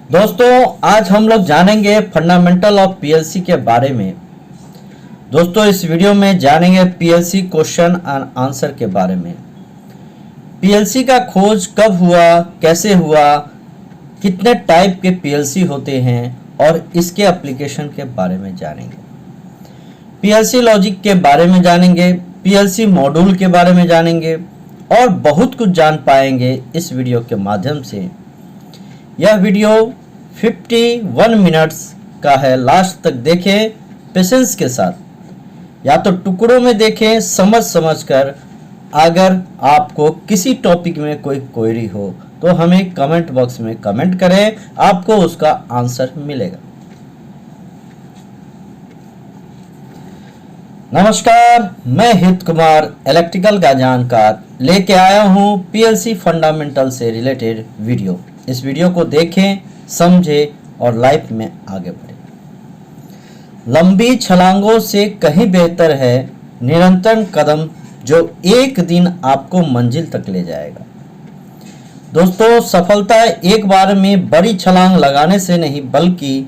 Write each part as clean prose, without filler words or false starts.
दोस्तों आज हम लोग जानेंगे फंडामेंटल ऑफ पीएलसी के बारे में। दोस्तों इस वीडियो में जानेंगे पीएलसी क्वेश्चन एंड आंसर के बारे में। पीएलसी का खोज कब हुआ, कैसे हुआ, कितने टाइप के पीएलसी होते हैं और इसके एप्लीकेशन के बारे में जानेंगे। पीएलसी लॉजिक के बारे में जानेंगे, पीएलसी मॉड्यूल के बारे में जानेंगे और बहुत कुछ जान पाएंगे इस वीडियो के माध्यम से। यह वीडियो 51 मिनट्स का है। लास्ट तक देखें पेशेंस के साथ, या तो टुकड़ों में देखें समझ कर। अगर आपको किसी टॉपिक में कोई क्वेरी हो तो हमें कमेंट बॉक्स में कमेंट करें, आपको उसका आंसर मिलेगा। नमस्कार, मैं हित कुमार इलेक्ट्रिकल का जानकार लेके आया हूं पीएलसी फंडामेंटल से रिलेटेड वीडियो। इस वीडियो को देखें, समझें और लाइफ में आगे बढ़ें। लंबी छलांगों से कहीं बेहतर है निरंतर कदम जो एक दिन आपको मंजिल तक ले जाएगा। दोस्तों सफलता एक बार में बड़ी छलांग लगाने से नहीं, बल्कि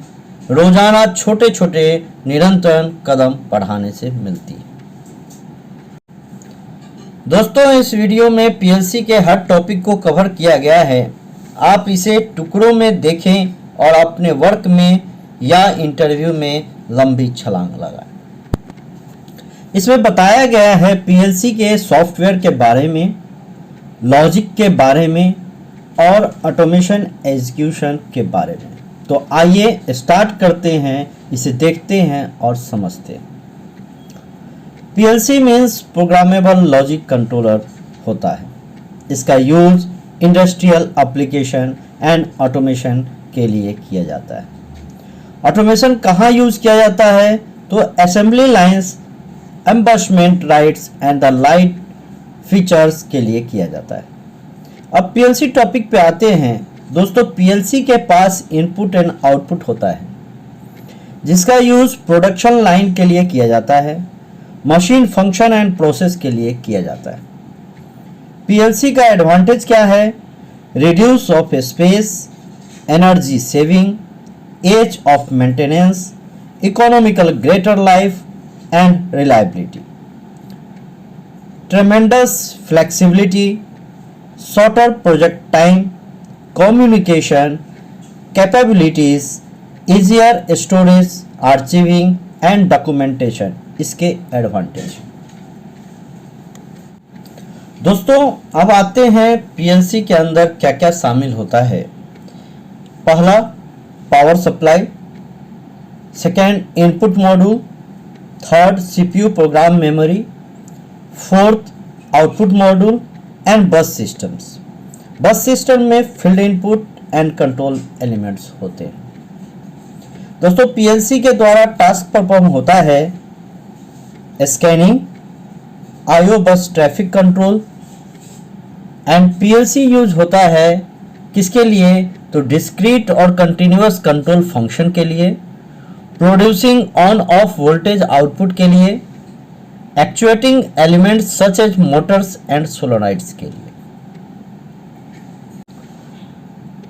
रोजाना छोटे छोटे निरंतर कदम बढ़ाने से मिलती है। दोस्तों इस वीडियो में पीएलसी के हर टॉपिक को कवर किया गया है। आप इसे टुकड़ों में देखें और अपने वर्क में या इंटरव्यू में लंबी छलांग लगाएं। इसमें बताया गया है पीएलसी के सॉफ्टवेयर के बारे में, लॉजिक के बारे में और ऑटोमेशन एग्जीक्यूशन के बारे में। तो आइए स्टार्ट करते हैं, इसे देखते हैं और समझते हैं। PLC means programmable logic controller होता है। इसका use industrial application and automation के लिए किया जाता है। ऑटोमेशन कहाँ यूज किया जाता है? तो assembly lines, embossment rights and the light features के लिए किया जाता है। अब पीएलसी टॉपिक पे आते हैं। दोस्तों पीएलसी के पास इनपुट एंड आउटपुट होता है, जिसका यूज प्रोडक्शन लाइन के लिए किया जाता है, मशीन फंक्शन एंड प्रोसेस के लिए किया जाता है। पीएलसी का एडवांटेज क्या है? Reduce of space, energy saving, ease of maintenance, economical greater life and reliability, tremendous flexibility, shorter project time, communication capabilities, easier storage, archiving and documentation इसके advantage. दोस्तों अब आते हैं पीएलसी के अंदर क्या क्या शामिल होता है। पहला power supply, second input module, third CPU program memory, fourth output module and बस सिस्टम्स। बस सिस्टम में field input and control elements होते हैं। दोस्तों पीएलसी के द्वारा टास्क परफॉर्म होता है स्कैनिंग, आईओ बस traffic control and PLC use होता है किसके लिए? तो डिस्क्रीट और कंटिन्यूअस कंट्रोल फंक्शन के लिए, producing on off voltage output के लिए, actuating elements such as motors and solenoids के लिए।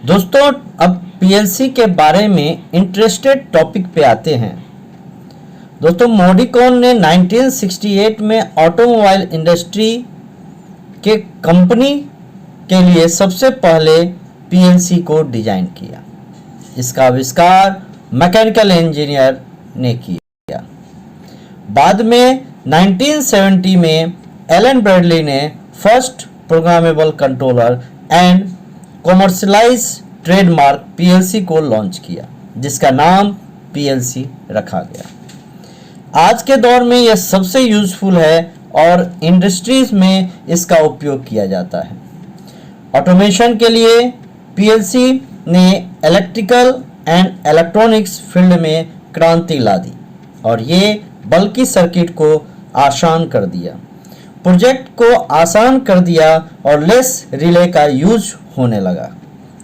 दोस्तों अब पीएलसी के बारे में इंटरेस्टेड टॉपिक पे आते हैं। दोस्तों मॉडिकॉन ने 1968 में ऑटोमोबाइल इंडस्ट्री के कंपनी के लिए सबसे पहले पीएलसी को डिजाइन किया। इसका आविष्कार मैकेनिकल इंजीनियर ने किया। बाद में 1970 में एलन ब्रैडली ने first programmable controller and commercialise trademark PLC को लॉन्च किया, जिसका नाम पीएलसी रखा गया। आज के दौर में यह सबसे यूजफुल है और इंडस्ट्रीज में इसका उपयोग किया जाता है। ऑटोमेशन के लिए पीएलसी ने इलेक्ट्रिकल एंड इलेक्ट्रॉनिक्स फील्ड में क्रांति ला दी और ये बल्कि सर्किट को आसान कर दिया, प्रोजेक्ट को आसान कर दिया और लेस रिले का यूज होने लगा।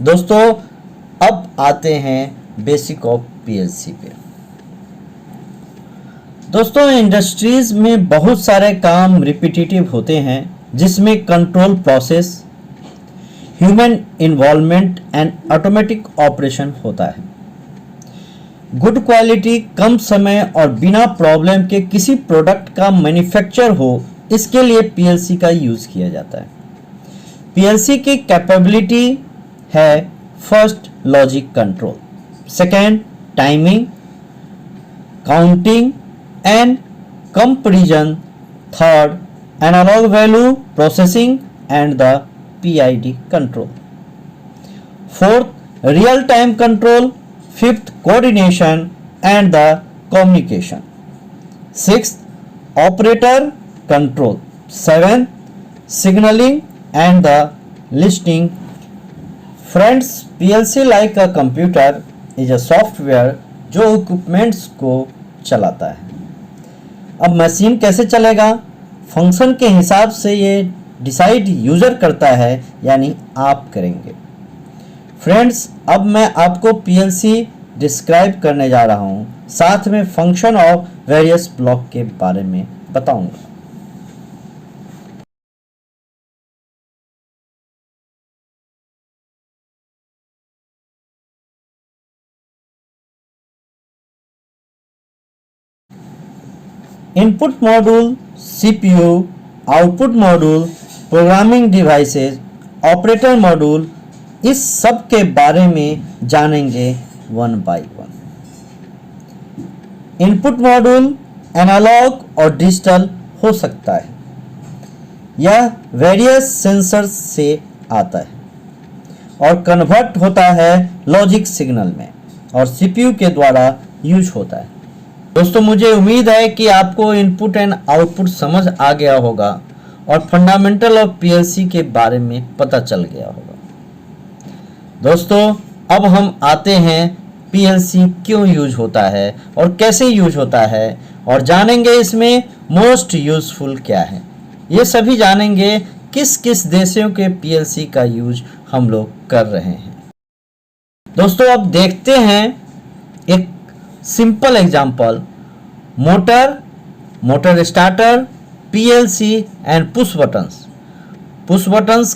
दोस्तों अब आते हैं बेसिक ऑफ पीएलसी पे। दोस्तों इंडस्ट्रीज में बहुत सारे काम रिपीटेटिव होते हैं, जिसमें control process, human involvement and automatic operation होता है। गुड क्वालिटी, कम समय और बिना प्रॉब्लम के किसी प्रोडक्ट का मैन्युफैक्चर हो, इसके लिए पीएलसी का यूज किया जाता है। पीएलसी की कैपेबिलिटी है first logic control, second timing, counting and comparison, third analog value processing and the PID control, fourth real time control, fifth coordination and the communication, sixth operator control, seventh signaling and the listening. Friends, PLC like a computer is a software जो equipments को चलाता है। अब machine कैसे चलेगा, function के हिसाब से ये डिसाइड यूजर करता है, यानी आप करेंगे। फ्रेंड्स, अब मैं आपको पीएलसी डिस्क्राइब करने जा रहा हूं, साथ में फंक्शन ऑफ वेरियस ब्लॉक के बारे में बताऊंगा। Input module, CPU, output module, programming devices, operator module, इस सब के बारे में जानेंगे one by one. Input module analog और डिजिटल हो सकता है। यह वेरियस सेंसर्स से आता है और कन्वर्ट होता है लॉजिक सिग्नल में और सीपीयू के द्वारा यूज होता है। दोस्तों, मुझे उम्मीद है कि आपको इनपुट एंड आउटपुट समझ आ गया होगा और फंडामेंटल ऑफ पीएलसी के बारे में पता चल गया होगा। दोस्तों, अब हम आते हैं पीएलसी क्यों यूज होता है और कैसे यूज होता है, और जानेंगे इसमें मोस्ट यूजफुल क्या है। ये सभी जानेंगे किस किस देशों के पीएलसी का यूज हम लोग कर रहे हैं। दोस्तों, अब देखते हैं एक simple example, motor starter, PLC and push buttons. Push buttons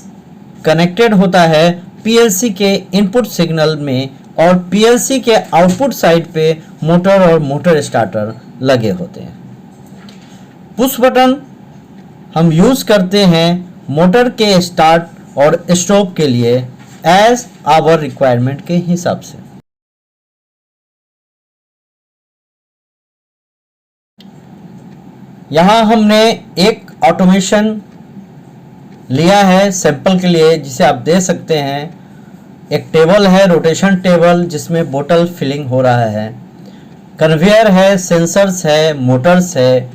connected होता है पीएलसी के इनपुट सिग्नल में और पीएलसी के आउटपुट साइड पे मोटर और मोटर स्टार्टर लगे होते हैं। पुश बटन हम यूज करते हैं मोटर के स्टार्ट और स्टॉप के लिए एज आवर रिक्वायरमेंट के हिसाब से। यहाँ हमने एक ऑटोमेशन लिया है सैंपल के लिए, जिसे आप दे सकते हैं। एक टेबल है, रोटेशन टेबल, जिसमें बोतल फिलिंग हो रहा है। कन्वेयर है, सेंसर्स है, मोटर्स है,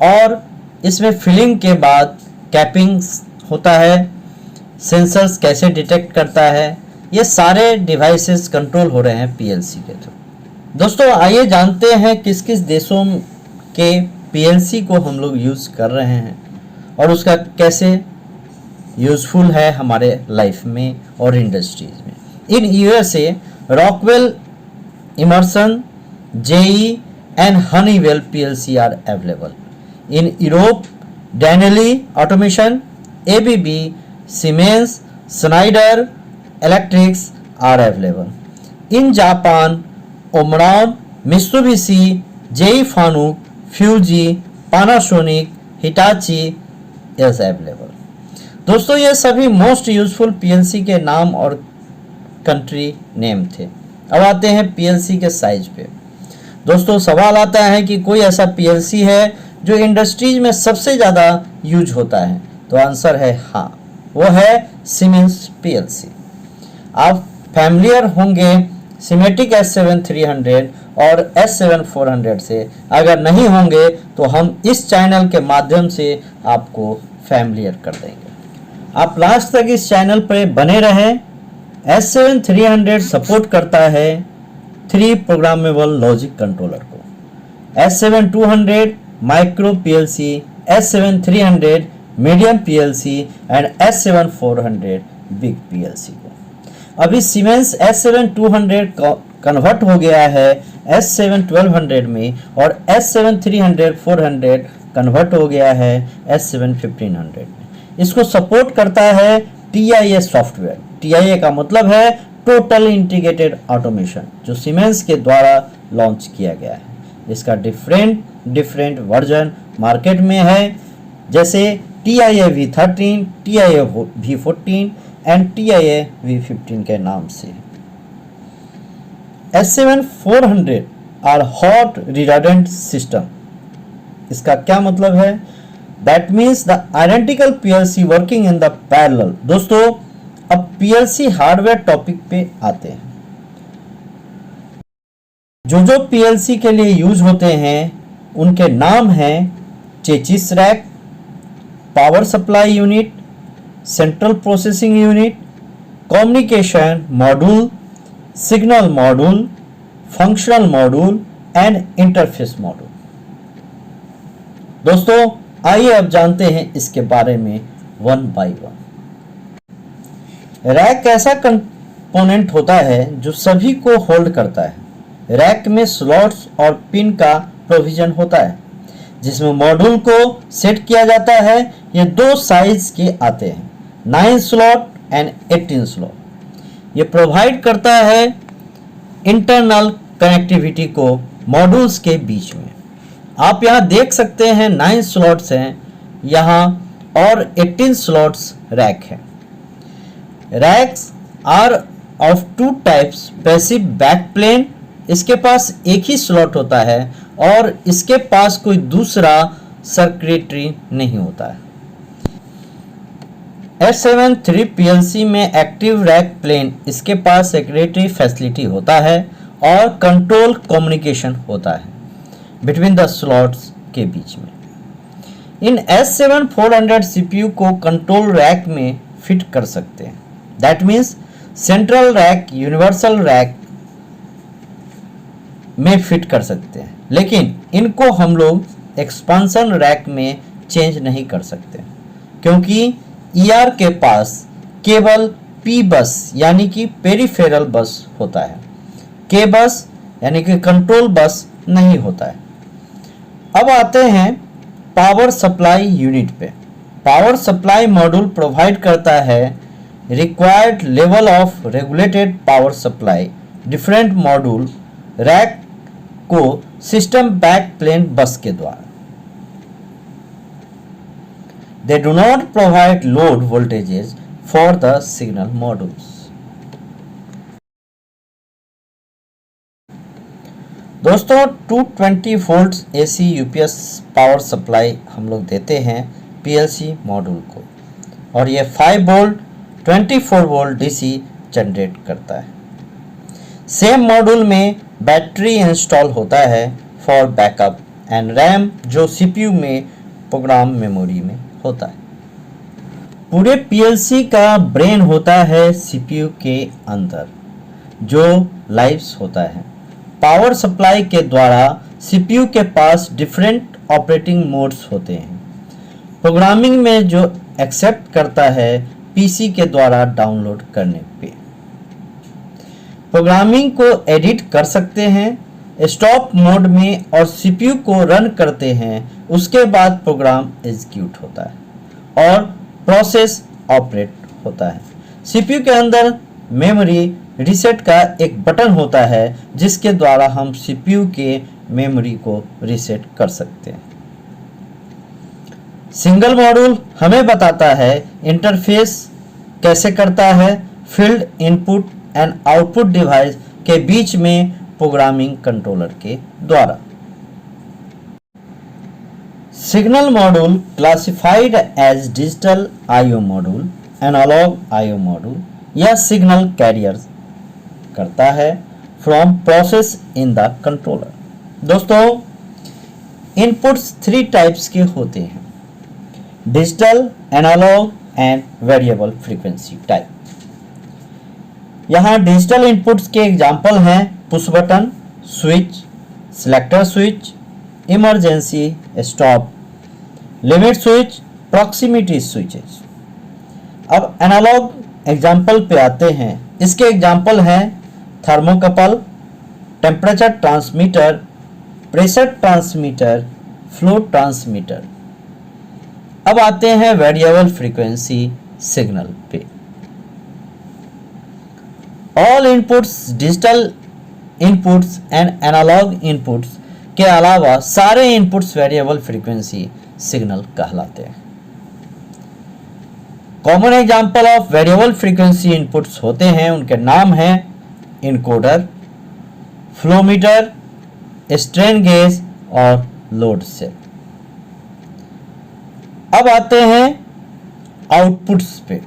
और इसमें फिलिंग के बाद कैपिंग होता है। सेंसर्स कैसे डिटेक्ट करता है, ये सारे डिवाइसेस कंट्रोल हो रहे हैं पीएलसी के थ्रू। दोस्तों, आइए जानते हैं किस किस देशों के पीएलसी को हम लोग यूज़ कर रहे हैं और उसका कैसे यूजफुल है हमारे लाइफ में और इंडस्ट्रीज में। In USA, Rockwell, Emerson, GE and Honeywell PLC are available. In Europe, Danieli automation, ABB, Siemens, Schneider electrics are available. In Japan, Omron, Mitsubishi, GE Fanuc, Fuji, Panasonic, Hitachi is available. दोस्तों, ये सभी most useful PLC के नाम और country name थे। अब आते हैं पीएलसी के साइज पे। दोस्तों, सवाल आता है कि कोई ऐसा पीएलसी है जो इंडस्ट्रीज में सबसे ज़्यादा यूज होता है, तो आंसर है हाँ, वो है सीमेंस पीएलसी। आप फैमिलियर होंगे सिमेटिक S7300 और S7400 से। अगर नहीं होंगे तो हम इस चैनल के माध्यम से आपको फैमिलियर कर देंगे। आप लास्ट तक इस चैनल पर बने रहें। S7300 सपोर्ट करता है 3 प्रोग्रामेबल लॉजिक कंट्रोलर को, S7200 micro PLC, S7300 medium PLC and S7400 big PLC को। अभी सीमेंस S7200 कन्वर्ट हो गया है S71200 में और S7300 कन्वर्ट हो गया है S71500 में। इसको सपोर्ट करता है TIA सॉफ्टवेयर। TIA का मतलब है टोटल इंटीग्रेटेड ऑटोमेशन, जो सीमेंस के द्वारा लॉन्च किया गया है। इसका डिफरेंट वर्जन मार्केट में है, जैसे TIA V13, TIA V14 and TIA V15 के नाम से। S7-400 are hot redundant system. इसका क्या मतलब है? That means the identical PLC working in the parallel. दोस्तों, अब PLC हार्डवेयर टॉपिक पे आते हैं। जो PLC के लिए यूज होते हैं उनके नाम हैं chassis rack, power supply unit, central processing unit, communication module, signal module, functional module and interface module. दोस्तों, आइए अब जानते हैं इसके बारे में वन बाय वन। रैक ऐसा कंपोनेंट होता है जो सभी को होल्ड करता है। रैक में स्लॉट्स और पिन का प्रोविजन होता है, जिसमें मॉड्यूल को सेट किया जाता है। ये दो साइज के आते हैं, 9 स्लॉट एंड 18 स्लॉट। ये प्रोवाइड करता है इंटरनल कनेक्टिविटी को मॉड्यूल्स के बीच में। आप यहाँ देख सकते हैं 9 स्लॉट्स हैं यहाँ और 18 स्लॉट्स रैक है। Racks are of 2 types, passive backplane, इसके पास एक ही स्लॉट होता है और इसके पास कोई दूसरा सर्किटरी नहीं होता है। S7-3 PLC में एक्टिव रैक प्लेन, इसके पास सेक्रेटरी फैसिलिटी होता है और कंट्रोल कम्युनिकेशन होता है बिटवीन द स्लॉट्स के बीच में। इन S7-400 CPU को कंट्रोल रैक में फिट कर सकते हैं। That means central rack, universal rack में फिट कर सकते हैं, लेकिन इनको हम लोग एक्सपांशन रैक में चेंज नहीं कर सकते, क्योंकि ER के पास केवल P बस यानी कि पेरिफेरल बस होता है, K बस यानी कि कंट्रोल बस नहीं होता है। अब आते हैं पावर सप्लाई यूनिट पे। पावर सप्लाई मॉड्यूल प्रोवाइड करता है required level of regulated power supply. Different module rack को सिस्टम बैक प्लेन बस के द्वारा। They do not provide load voltages for the signal modules. दोस्तों, 220 volt AC UPS power supply हम लोग देते हैं PLC मॉड्यूल को, और ये 5 वोल्ट 24 वोल्ट DC जनरेट करता है। सेम मॉड्यूल में बैटरी इंस्टॉल होता है फॉर बैकअप एंड रैम, जो CPU में प्रोग्राम मेमोरी में होता है। पूरे PLC का ब्रेन होता है CPU के अंदर, जो लाइव्स होता है। पावर सप्लाई के द्वारा CPU के पास डिफरेंट ऑपरेटिंग मोड्स होते हैं। प्रोग्रामिंग में जो एक्सेप्ट करता है PC के द्वारा डाउनलोड करने पे। प्रोग्रामिंग को एडिट कर सकते हैं स्टॉप मोड में और CPU को रन करते हैं। उसके बाद प्रोग्राम एग्जीक्यूट होता है और प्रोसेस ऑपरेट होता है। CPU के अंदर मेमोरी रीसेट का एक बटन होता है, जिसके द्वारा हम CPU के मेमोरी को रीसेट कर सकते हैं। सिंगल मॉड्यूल हमें बताता है इंटरफेस कैसे करता है field input and output device के बीच में प्रोग्रामिंग कंट्रोलर के द्वारा। Signal module classified as digital IO module, analog IO module या सिग्नल कैरियर करता है from process in the controller. दोस्तों, इनपुट्स 3 टाइप्स के होते हैं, digital, analog and variable frequency type. यहाँ डिजिटल इनपुट्स के एग्जाम्पल हैं push button, switch, selector switch, emergency stop, limit switch, proximity switches. अब एनालॉग एग्जाम्पल पे आते हैं। इसके एग्जाम्पल हैं thermocouple, temperature transmitter, pressure transmitter, flow transmitter. अब आते हैं वेरिएबल फ्रीक्वेंसी सिग्नल पे। All inputs digital inputs and analogue inputs के अलावा सारे इनपुट्स वेरिएबल फ्रीक्वेंसी सिग्नल कहलाते हैं। Common example of variable frequency inputs होते हैं, उनके नाम हैं इनकोडर, फ्लोमीटर, स्ट्रेन गेज और लोड सेल। अब आते हैं आउटपुट्स पे।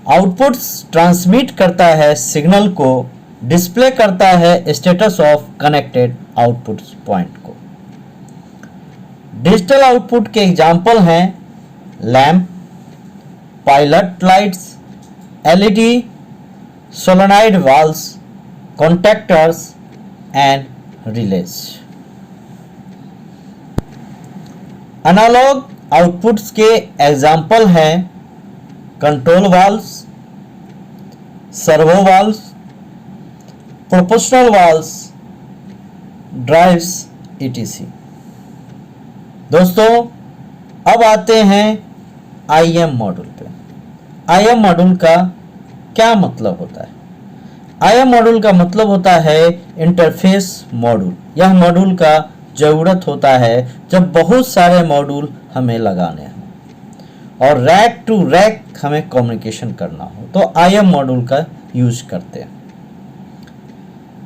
आउटपुट्स ट्रांसमिट करता है सिग्नल को, डिस्प्ले करता है status of connected output point को। डिजिटल आउटपुट के एग्जाम्पल हैं lamp, pilot lights, LED, solenoid valves, contactors and relays. Analogue outputs के एग्जाम्पल हैं control valves, servo valves, proportional valves, drives etc। दोस्तों अब आते हैं आईएम मॉड्यूल पे। आईएम मॉड्यूल का क्या मतलब होता है? आईएम मॉड्यूल का मतलब होता है इंटरफेस मॉड्यूल। यह मॉड्यूल का ज़रूरत होता है जब बहुत सारे मॉड्यूल हमें लगाने हों और रैक टू रैक हमें कम्युनिकेशन करना हो, तो आईएम मॉड्यूल का यूज करते हैं।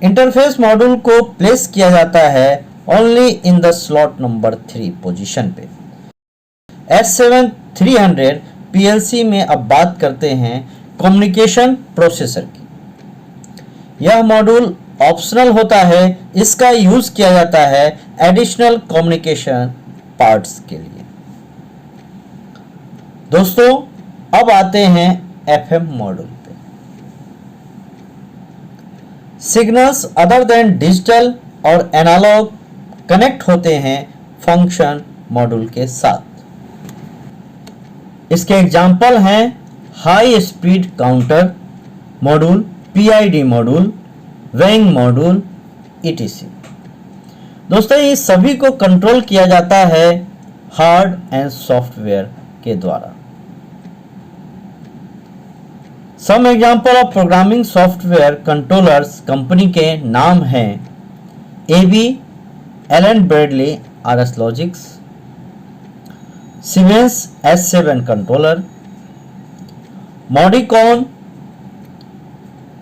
इंटरफेस मॉड्यूल को प्लेस किया जाता है only in the slot number 3 position पे। S7300 पीएलसी में अब बात करते हैं कम्युनिकेशन प्रोसेसर की। यह मॉड्यूल ऑप्शनल होता है, इसका यूज किया जाता है एडिशनल कम्युनिकेशन पार्ट्स के लिए। दोस्तों अब आते हैं एफएम मॉड्यूल पे। सिग्नल्स अदर देन डिजिटल और एनालॉग कनेक्ट होते हैं फंक्शन मॉड्यूल के साथ। इसके एग्जाम्पल हैं high speed counter module, PID module, weighing module etc। दोस्तों ये सभी को कंट्रोल किया जाता है हार्ड एंड सॉफ्टवेयर के द्वारा। Some example of programming software controllers company के नाम हैं AB, Allen Bradley RS Logix, Siemens S7 controller, Modicon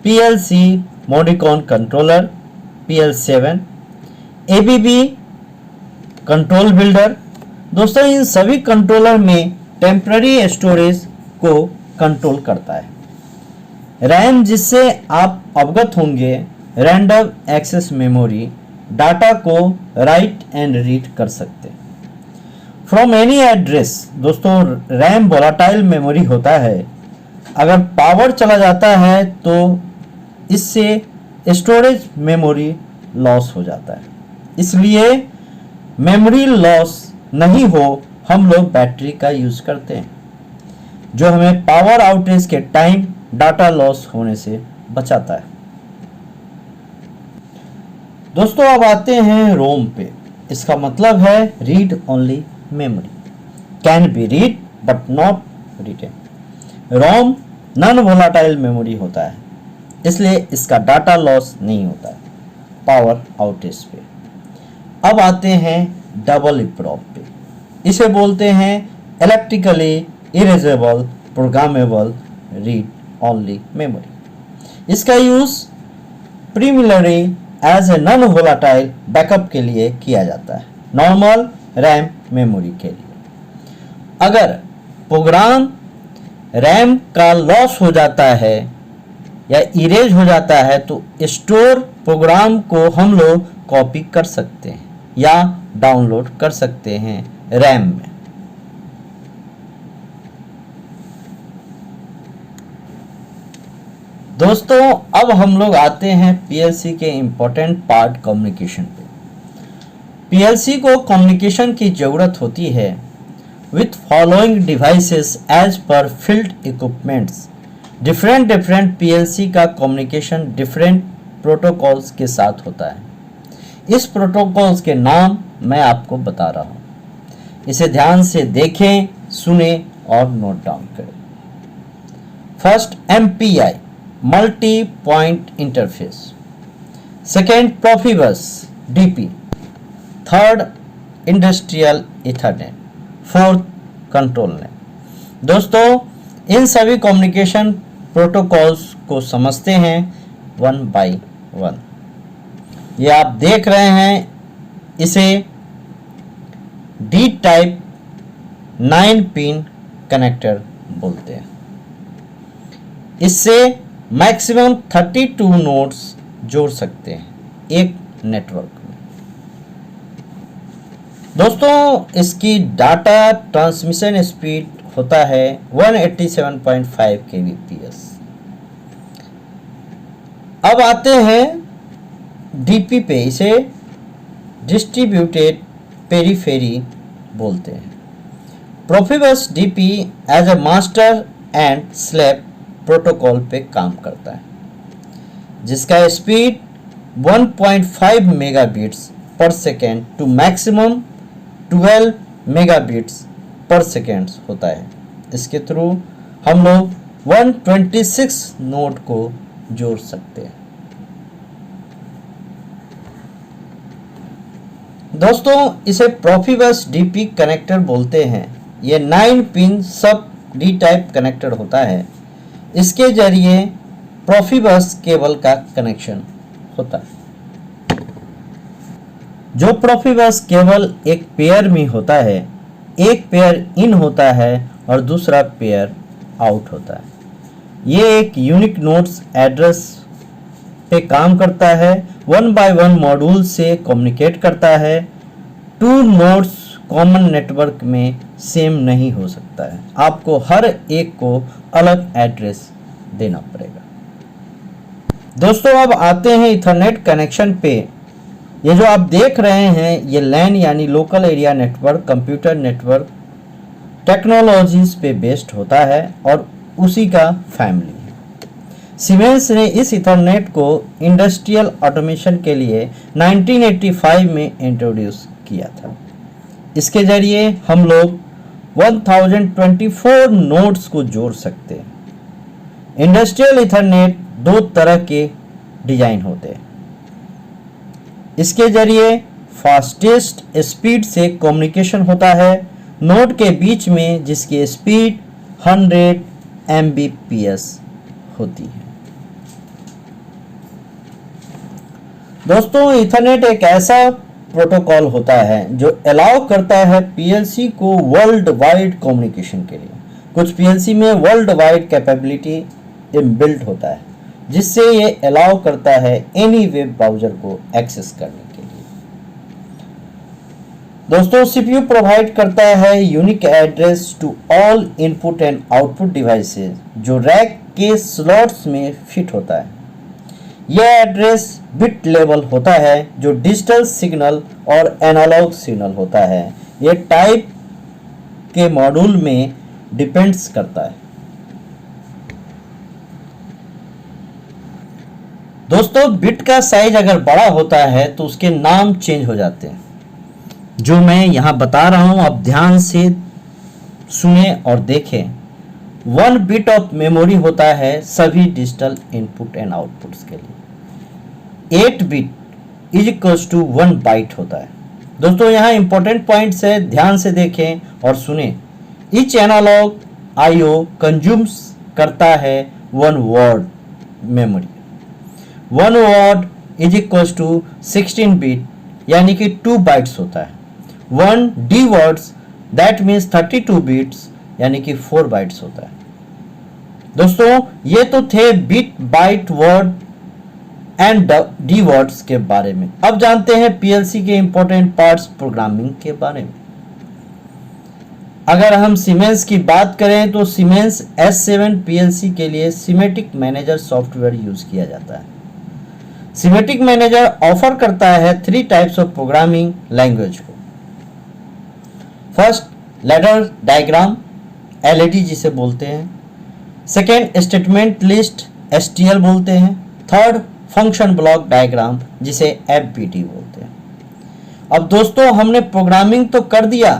PLC Modicon controller PL7, ABB control builder. दोस्तों इन सभी कंट्रोलर में टेम्पररी स्टोरेज को कंट्रोल करता है। रैम जिससे आप अवगत होंगे, रैंडम एक्सेस मेमोरी, डाटा को राइट एंड रीड कर सकते हैं फ्रॉम एनी एड्रेस। दोस्तों रैम वोलाटाइल मेमोरी होता है, अगर पावर चला जाता है तो इससे स्टोरेज मेमोरी लॉस हो जाता है, इसलिए मेमोरी लॉस नहीं हो हम लोग बैटरी का यूज करते हैं, जो हमें पावर आउटेज के टाइम डाटा लॉस होने से बचाता है। दोस्तों अब आते हैं रोम पे। इसका मतलब है read only memory, can be read but not written. ROM non volatile memory होता है, इसलिए इसका डाटा लॉस नहीं होता है पावर आउटेज पे। अब आते हैं डबल इप्रॉप पे। इसे बोलते हैं electrically erasable programmable read only memory. इसका use primarily as a non volatile backup के लिए किया जाता है, नॉर्मल रैम मेमोरी के लिए। अगर प्रोग्राम रैम का लॉस हो जाता है या इरेज हो जाता है तो स्टोर प्रोग्राम को हम लोग कॉपी कर सकते हैं या डाउनलोड कर सकते हैं रैम में। दोस्तों अब हम लोग आते हैं पीएलसी के इंपॉर्टेंट पार्ट कम्युनिकेशन पे। पीएलसी को कम्युनिकेशन की जरूरत होती है with following devices as per field equipments. Different PLC का कम्युनिकेशन डिफरेंट प्रोटोकॉल्स के साथ होता है। इस प्रोटोकॉल्स के नाम मैं आपको बता रहा हूँ, इसे ध्यान से देखें, सुने और नोट डाउन करें। First MPI multi point interface, second Profibus DP, third industrial Ethernet, fourth control net. दोस्तों इन सभी कम्युनिकेशन प्रोटोकॉल्स को समझते हैं वन बाय वन। ये आप देख रहे हैं, इसे डी टाइप 9 पिन कनेक्टर बोलते हैं। इससे मैक्सिमम 32 नोड्स जोड़ सकते हैं एक नेटवर्क में। दोस्तों इसकी डाटा ट्रांसमिशन स्पीड होता है 187.5 kbps। अब आते हैं डीपी पे, इसे डिस्ट्रीब्यूटेड पेरीफेरी बोलते हैं। Profibus DP as a master and slave protocol पे काम करता है, जिसका speed 1.5 megabits per second to maximum 12 megabits per second होता है। इसके थ्रू हम लोग 126 नोड को जोड़ सकते हैं। दोस्तों इसे प्रोफिबस डीपी कनेक्टर बोलते हैं। ये 9 पिन सब डी टाइप कनेक्टर होता है। इसके जरिए प्रोफिबस केबल का कनेक्शन होता है। जो प्रोफिबस केबल एक पेयर में होता है, एक पेयर इन होता है और दूसरा पेयर आउट होता है। ये एक यूनिक नोड्स एड्रेस पे काम करता है, 1 बाय 1 मॉड्यूल से कम्युनिकेट करता है। 2 नोड्स कॉमन नेटवर्क में सेम नहीं हो सकता है, आपको हर एक को अलग एड्रेस देना पड़ेगा। दोस्तों अब आते हैं इथरनेट कनेक्शन पे। ये जो आप देख रहे हैं ये लैन यानी local area network computer network technologies पे बेस्ड होता है और उसी का फैमिली है। सीमेंस ने इस इथरनेट को इंडस्ट्रियल ऑटोमेशन के लिए 1985 में इंट्रोड्यूस किया था। इसके जरिए हम लोग 1024 नोड्स को जोड़ सकते हैं। इंडस्ट्रियल इथरनेट 2 तरह के डिजाइन होते हैं। इसके जरिए फास्टेस्ट स्पीड से कम्युनिकेशन होता है नोड के बीच में, जिसकी स्पीड 100 Mbps होती है। दोस्तों इथरनेट एक ऐसा प्रोटोकॉल होता है जो अलाउ करता है पीएलसी को वर्ल्ड वाइड कम्युनिकेशन के लिए। कुछ पीएलसी में वर्ल्ड वाइड कैपेबिलिटी इनबिल्ट होता है, जिससे ये अलाउ करता है एनी वेब ब्राउजर को एक्सेस करने के लिए। दोस्तों सीपीयू प्रोवाइड करता है unique address to all input and output devices, जो रैक के स्लॉट्स में फिट होता है। यह एड्रेस बिट लेवल होता है, जो डिजिटल सिग्नल और एनालॉग सिग्नल होता है। यह टाइप के मॉड्यूल में डिपेंड्स करता है। दोस्तों बिट का साइज अगर बड़ा होता है तो उसके नाम चेंज हो जाते हैं, जो मैं यहां बता रहा हूं, आप ध्यान से सुने और देखें। 1 बिट ऑफ मेमोरी होता है सभी डिजिटल इनपुट एंड आउटपुट्स के लिए। 8 bit is equals to 1 byte होता है। दोस्तों यहाँ इंपॉर्टेंट पॉइंट्स है, ध्यान से देखें और सुने। ईच एनालॉग आईओ कंज्यूम्स करता है 1 word memory. 1 word is equals to 16 bit यानी कि 2 बाइट्स होता है। 1 D words that means 32 bits यानी कि 4 बाइट्स होता है। दोस्तों ये तो थे bit byte word and D words के बारे में। अब जानते हैं पीएलसी के इंपॉर्टेंट पार्ट्स प्रोग्रामिंग के बारे में। अगर हम सीमेंस की बात करें तो सीमेंस S7 पीएलसी के लिए सीमेटिक मैनेजर सॉफ्टवेयर यूज किया जाता है। सीमेटिक मैनेजर ऑफर करता है 3 टाइप्स ऑफ प्रोग्रामिंग लैंग्वेज को। फर्स्ट लैडर डायग्राम एलईडी जिसे बोलते हैं। सेकेंड स्टेटमेंट लिस्ट एसटीएल बोलते हैं। थर्ड फंक्शन ब्लॉक डायग्राम जिसे एफबीडी बोलते हैं। अब दोस्तों हमने प्रोग्रामिंग तो कर दिया,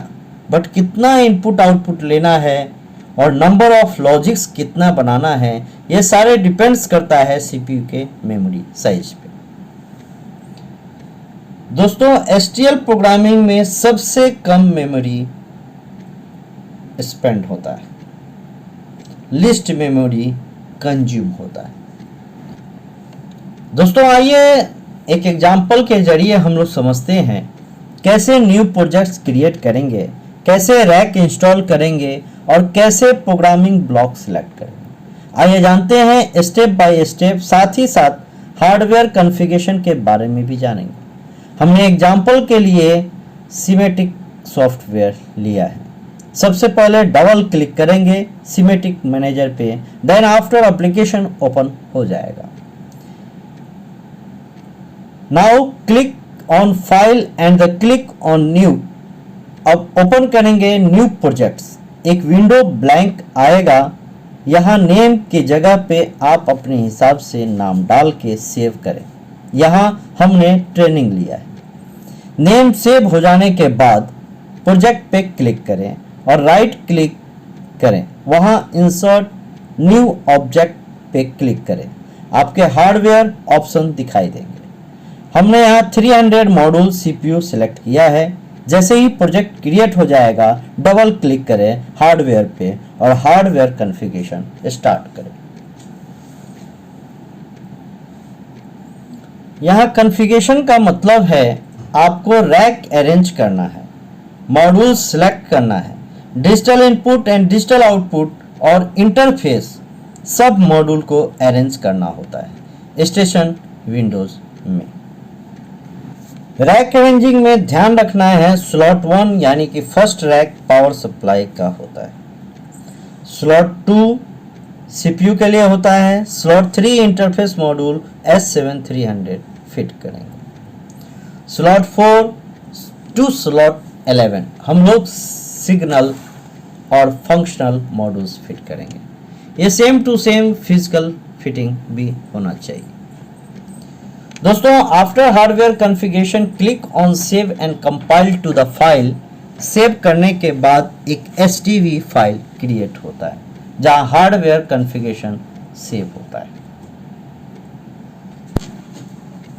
बट कितना इनपुट आउटपुट लेना है और नंबर ऑफ लॉजिक्स कितना बनाना है, ये सारे डिपेंड्स करता है सीपीयू के मेमोरी साइज पे। दोस्तों एसटीएल प्रोग्रामिंग में सबसे कम मेमोरी स्पेंड होता है, लिस्ट मेमोरी कंज्यूम होता है। दोस्तों आइए एक एग्जांपल के जरिए हम लोग समझते हैं कैसे न्यू प्रोजेक्ट्स क्रिएट करेंगे, कैसे रैक इंस्टॉल करेंगे और कैसे प्रोग्रामिंग ब्लॉक सिलेक्ट करेंगे। आइए जानते हैं स्टेप बाय स्टेप, साथ ही साथ हार्डवेयर कॉन्फ़िगरेशन के बारे में भी जानेंगे। हमने एग्जांपल के लिए सीमेटिक सॉफ्टवेयर लिया है। सबसे पहले डबल क्लिक करेंगे सीमेटिक मैनेजर पे, देन आफ्टर एप्लीकेशन ओपन हो जाएगा। Now click on file and the click on new. अब ओपन करेंगे न्यू प्रोजेक्ट्स, एक विंडो ब्लैंक आएगा। यहाँ नेम की जगह पे आप अपने हिसाब से नाम डाल के सेव करें। यहाँ हमने ट्रेनिंग लिया है। नेम सेव हो जाने के बाद प्रोजेक्ट पे क्लिक करें और राइट क्लिक करें, वहाँ इंसर्ट न्यू ऑब्जेक्ट पे क्लिक करें। आपके हार्डवेयर ऑप्शन दिखाई देंगे। हमने यहाँ 300 मॉड्यूल सीपीयू सिलेक्ट किया है। जैसे ही प्रोजेक्ट क्रिएट हो जाएगा डबल क्लिक करें हार्डवेयर पे और हार्डवेयर कॉन्फ़िगरेशन स्टार्ट करें। यहाँ कॉन्फ़िगरेशन का मतलब है आपको रैक अरेंज करना है, मॉड्यूल सिलेक्ट करना है, digital input and digital output और इंटरफेस सब मॉड्यूल को अरेंज करना होता है स्टेशन विंडोज में। रैक अरेंजिंग में ध्यान रखना है स्लॉट 1 यानी कि फर्स्ट रैक पावर सप्लाई का होता है, स्लॉट 2 सीपीयू के लिए होता है, slot 3 interface module S7300 fit करेंगे, स्लॉट 4 टू स्लॉट 11 हम लोग सिग्नल और फंक्शनल मॉड्यूल्स फिट करेंगे। ये same to same physical fitting भी होना चाहिए। दोस्तों after hardware configuration click on save and compile to the file. सेव करने के बाद एक एसटीवी फाइल क्रिएट होता है जहां हार्डवेयर कॉन्फ़िगरेशन सेव होता है।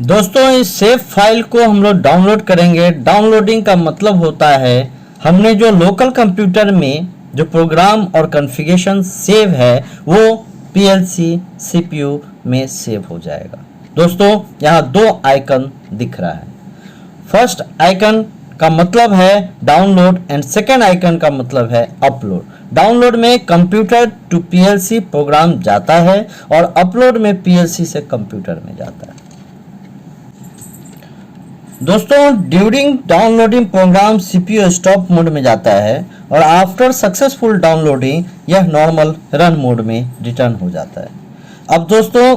दोस्तों इस सेव फाइल को हम लोग डाउनलोड करेंगे। डाउनलोडिंग का मतलब होता है हमने जो लोकल कंप्यूटर में जो प्रोग्राम और कॉन्फ़िगरेशन सेव है वो पीएलसी सीपीयू में सेव हो जाएगा। दोस्तों यहाँ दो आइकन दिख रहा है। फर्स्ट आइकन का मतलब है डाउनलोड एंड सेकेंड आइकन का मतलब है अपलोड। डाउनलोड में कंप्यूटर टू पीएलसी प्रोग्राम जाता है और अपलोड में पीएलसी से कंप्यूटर में जाता है। दोस्तों during downloading program CPU stop mode में जाता है और आफ्टर सक्सेसफुल डाउनलोडिंग यह नॉर्मल रन मोड में रिटर्न हो जाता है। अब दोस्तों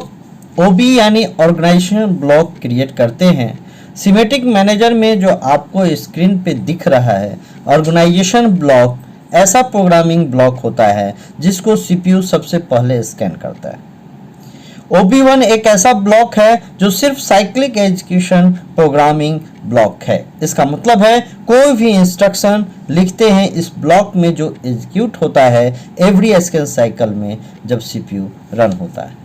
ओबी यानी ऑर्गेनाइजेशन ब्लॉक क्रिएट करते हैं। सीमेटिक मैनेजर में जो आपको स्क्रीन पे दिख रहा है ऑर्गेनाइजेशन ब्लॉक ऐसा प्रोग्रामिंग ब्लॉक होता है जिसको सीपीयू सबसे पहले स्कैन करता है। OB1 एक ऐसा ब्लॉक है जो सिर्फ साइक्लिक एग्जीक्यूशन प्रोग्रामिंग ब्लॉक है। इसका मतलब है कोई भी इंस्ट्रक्शन लिखते हैं इस ब्लॉक में जो एग्जीक्यूट होता है एवरी स्कैन साइकिल में जब सीपीयू रन होता है।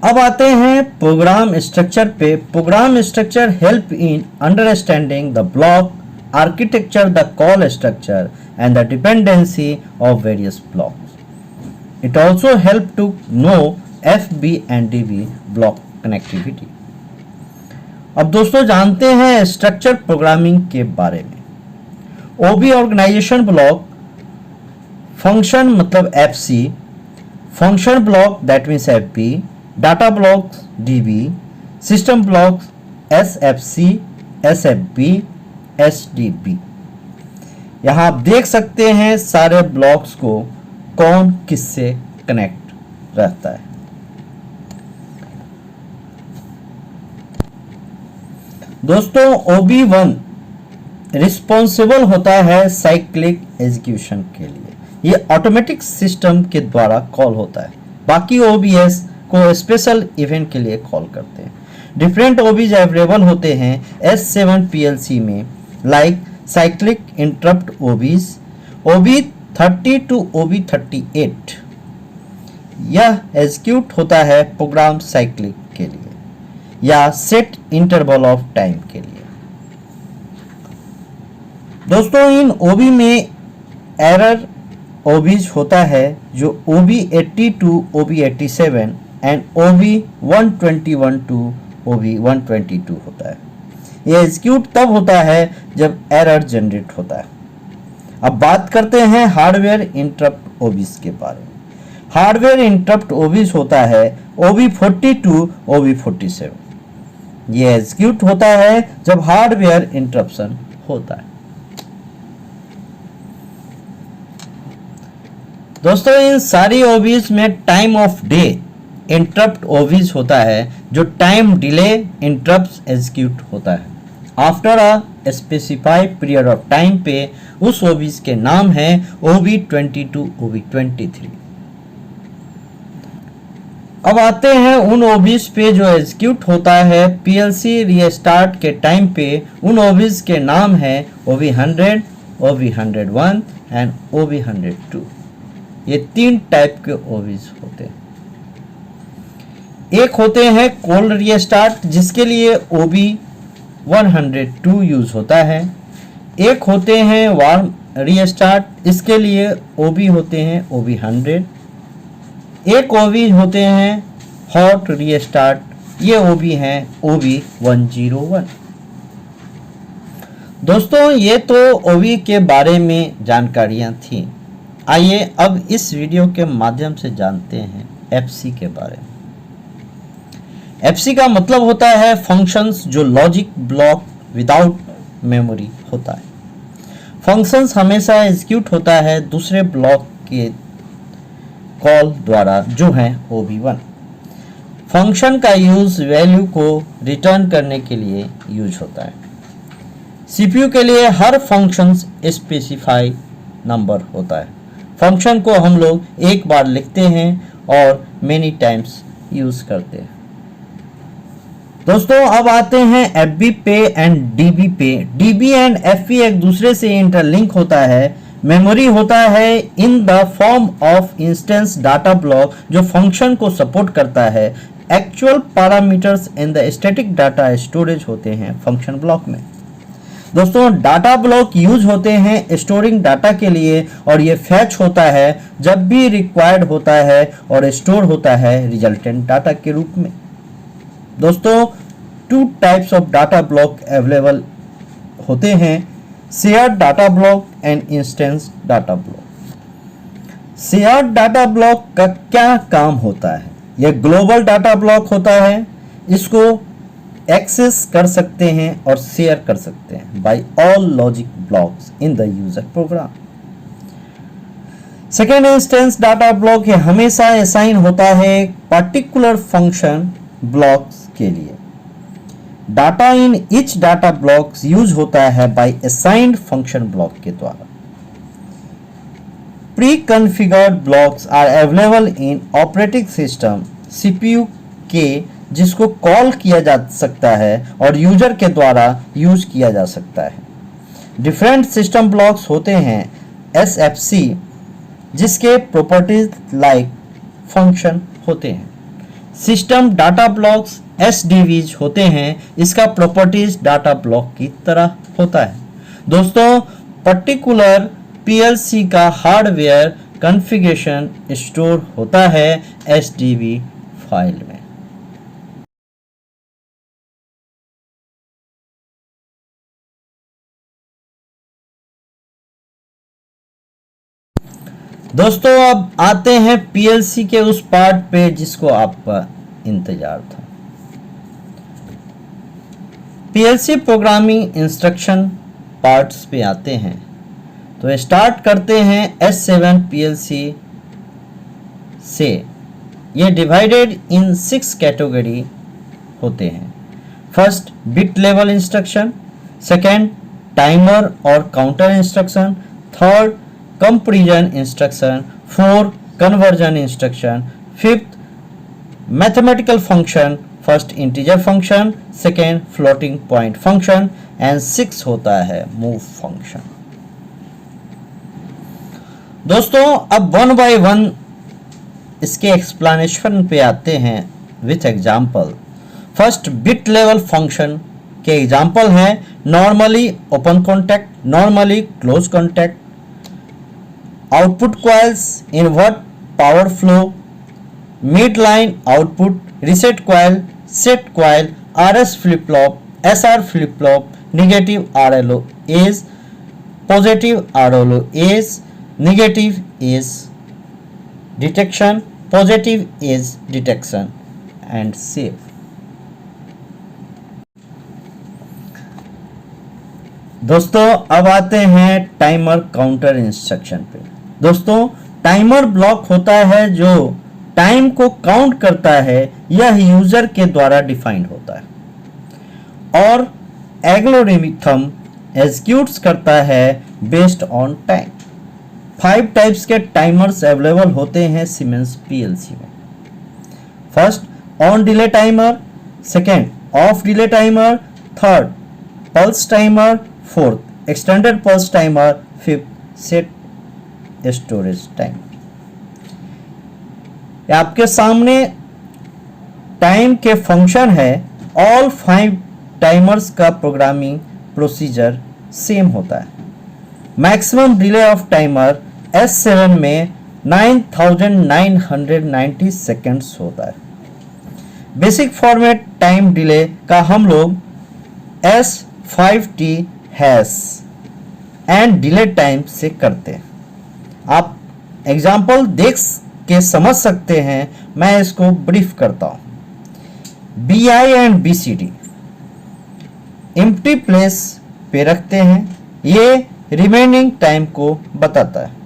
अब आते हैं प्रोग्राम स्ट्रक्चर पे। Program structure help in understanding the block architecture, the call structure and the dependency of various blocks. It also help to know FB and DB block connectivity. अब दोस्तों जानते हैं स्ट्रक्चर प्रोग्रामिंग के बारे में। OB organisation block, function मतलब FC, function block that means FB, data blocks DB, system blocks SFC, SFB, SDB। यहाँ आप देख सकते हैं सारे ब्लॉक्स को कौन किससे कनेक्ट रहता है। दोस्तों OB1 रिस्पॉन्सिबल होता है साइक्लिक एग्जीक्यूशन के लिए। ये ऑटोमेटिक सिस्टम के द्वारा कॉल होता है। बाकी OBS को स्पेशल इवेंट के लिए कॉल करते हैं। डिफरेंट OBs अवेलेबल होते हैं S7 PLC में, like cyclic interrupt OBs, OB 30 to OB38 यह एग्जीक्यूट होता है प्रोग्राम साइक्लिक के लिए या सेट इंटरवल ऑफ टाइम के लिए। दोस्तों इन OB में एरर OBs होता है जो OB80 to OB87 and OB121 to OB122 होता है। यह एग्जीक्यूट तब होता है जब एरर जनरेट होता है। अब बात करते हैं हार्डवेयर इंटरप्ट OBs के बारे में। हार्डवेयर इंटरप्ट OBs होता है OB40 टू OB47। यह एग्जीक्यूट होता है जब हार्डवेयर इंटरप्शन होता है। दोस्तों इन सारी OBs में time of day interrupt OBs होता है जो टाइम डिले इंटरप्ट एग्जीक्यूट होता है after a specified period of time पे। उस OBs के नाम है OB20 टू OB23। अब आते हैं उन OBs पे जो एग्जीक्यूट होता है PLC रीस्टार्ट के टाइम पे। उन OBs के नाम है OB100, OB101 एंड OB102। ये 3 टाइप के OBs होते हैं। एक होते हैं कोल्ड रीस्टार्ट जिसके लिए OB102 यूज होता है। एक होते हैं वार्म रीस्टार्ट, इसके लिए OB होते हैं OB100। एक OB होते हैं हॉट रीस्टार्ट, ये OB हैं OB101। दोस्तों ये तो OB के बारे में जानकारियां थी। आइए अब इस वीडियो के माध्यम से जानते हैं FC के बारे में। FC का मतलब होता है फंक्शंस जो लॉजिक ब्लॉक विदाउट मेमोरी होता है। फंक्शंस हमेशा एग्जीक्यूट होता है दूसरे ब्लॉक के कॉल द्वारा जो है OB1। फंक्शन का यूज वैल्यू को रिटर्न करने के लिए यूज होता है। CPU के लिए हर फंक्शन स्पेसिफाई नंबर होता है। फंक्शन को हम लोग एक बार लिखते हैं और मेनी टाइम्स यूज करते हैं। दोस्तों अब आते हैं FB पे एंड DB पे। DB एंड FB एक दूसरे से इंटरलिंक होता है। मेमोरी होता है in the form of instance data block जो फंक्शन को सपोर्ट करता है। Actual parameters in the static data storage होते हैं फंक्शन ब्लॉक में। दोस्तों डाटा ब्लॉक यूज होते हैं स्टोरिंग डाटा के लिए और ये फैच होता है जब भी रिक्वायर्ड होता है और स्टोर होता है रिजल्टेंट डाटा के रूप में। दोस्तों 2 types of data block available होते हैं, shared data block and instance data block. Shared data block का क्या काम होता है? यह ग्लोबल डाटा ब्लॉक होता है। इसको एक्सेस कर सकते हैं और शेयर कर सकते हैं by all logic blocks in the user program. Second instance data block है हमेशा असाइन होता है पर्टिकुलर फंक्शन ब्लॉक्स के लिए। Data in each data blocks use होता है बाय असाइंड फंक्शन ब्लॉक के द्वारा। Pre configured blocks are available in operating system CPU के जिसको कॉल किया जा सकता है और यूजर के द्वारा यूज किया जा सकता है। डिफरेंट सिस्टम ब्लॉक्स होते हैं SFC जिसके प्रॉपर्टीज लाइक फंक्शन होते हैं। सिस्टम डाटा ब्लॉक्स SDVs होते हैं, इसका प्रॉपर्टीज डाटा ब्लॉक की तरह होता है। दोस्तों पर्टिकुलर PLC का हार्डवेयर कॉन्फ़िगरेशन स्टोर होता है SDV फाइल में। दोस्तों अब आते हैं PLC के उस पार्ट पे जिसको आपका इंतजार था। PLC प्रोग्रामिंग इंस्ट्रक्शन पार्ट्स पे आते हैं तो स्टार्ट करते हैं S7 PLC से। ये डिवाइडेड इन 6 कैटेगरी होते हैं। First bit level instruction, second timer और counter instruction, third comparison instruction, fourth conversion instruction, fifth mathematical function, first integer function, second floating point function and six होता है move function. दोस्तों अब one by one इसके explanation पे आते हैं with example. First, bit level function के example हैं normally open contact, normally close contact, output coils, invert power flow, mid line output, reset coil, set coil, RS flip flop, SR flip flop, negative RLO edge, positive RLO edge, negative edge detection, positive edge detection and save. दोस्तों अब आते हैं timer counter instruction पे। दोस्तों timer block होता है जो time को काउंट करता है, यह यूजर के द्वारा डिफाइंड होता है और एल्गोरिथम एग्जीक्यूट्स करता है बेस्ड ऑन टाइम। 5 टाइप्स के टाइमर्स अवेलेबल होते हैं सीमेंस पीएलसी में। First, on delay timer, second of delay timer, third pulse timer, fourth extended pulse timer, fifth set storage timer. आपके सामने टाइम के फंक्शन है। ऑल 5 टाइमर्स का programming procedure same होता है। Maximum delay off timer S7 में 9990 seconds होता है। बेसिक फॉर्मेट टाइम डिले का हम लोग S5T hash and delay time से करते हैं। आप एग्जाम्पल देख के समझ सकते हैं, मैं इसको ब्रीफ करता हूं। BI and BCD empty place पे रखते हैं, ये रिमेनिंग टाइम को बताता है।